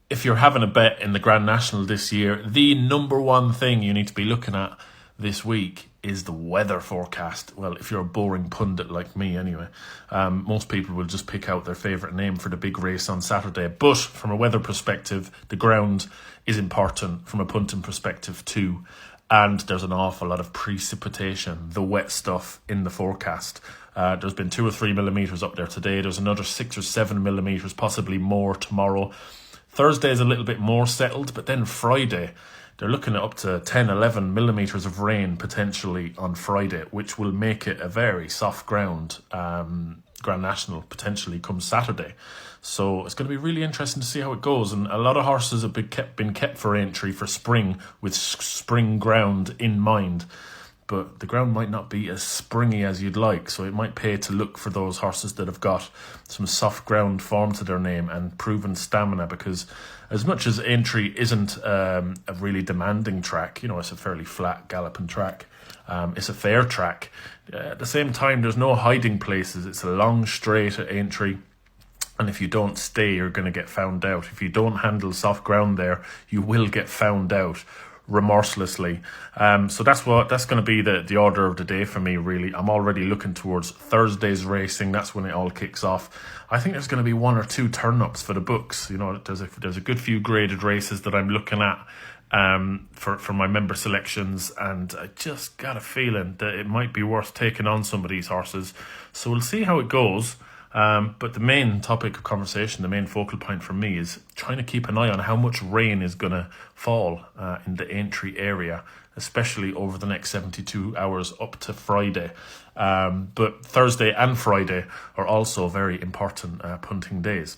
if you're having a bet in the Grand National this year, the number one thing you need to be looking at this week is the weather forecast. Well, if you're a boring pundit like me anyway, most people will just pick out their favourite name for the big race on Saturday. But from a weather perspective, the ground is important from a punting perspective too. And there's an awful lot of precipitation, the wet stuff in the forecast. There's been 2 or 3 millimetres up there today. There's another 6 or 7 millimetres, possibly more tomorrow. Thursday is a little bit more settled, but then Friday, they're looking at up to 10, 11 millimetres of rain potentially on Friday, which will make it a very soft ground Grand National potentially come Saturday. So it's going to be really interesting to see how it goes. And a lot of horses have been kept for Aintree for spring with spring ground in mind. But the ground might not be as springy as you'd like, so it might pay to look for those horses that have got some soft ground form to their name and proven stamina, because as much as Aintree isn't a really demanding track, it's a fairly flat galloping track, it's a fair track. At the same time, there's no hiding places. It's a long straight at Aintree, and if you don't stay, you're going to get found out. If you don't handle soft ground there, you will get found out remorselessly. So that's going to be the order of the day for me, really. I'm already looking towards Thursday's racing. That's when it all kicks off. I think there's going to be 1 or 2 turn-ups for the books. There's a good few graded races that I'm looking at for my member selections, and I just got a feeling that it might be worth taking on some of these horses. So we'll see how it goes. But the main topic of conversation, the main focal point for me, is trying to keep an eye on how much rain is going to fall in the Aintree area, especially over the next 72 hours up to Friday. But Thursday and Friday are also very important punting days.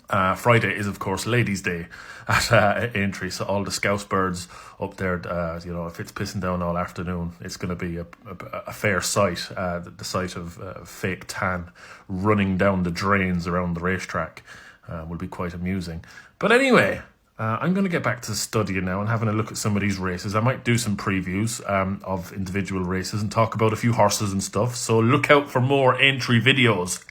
Friday is, of course, Ladies' Day at Aintree, so all the scouse birds up there, if it's pissing down all afternoon, it's going to be a fair sight, the sight of fake tan running down the drains around the racetrack will be quite amusing. But anyway, I'm going to get back to studying now and having a look at some of these races. I might do some previews of individual races and talk about a few horses and stuff, so look out for more Aintree videos.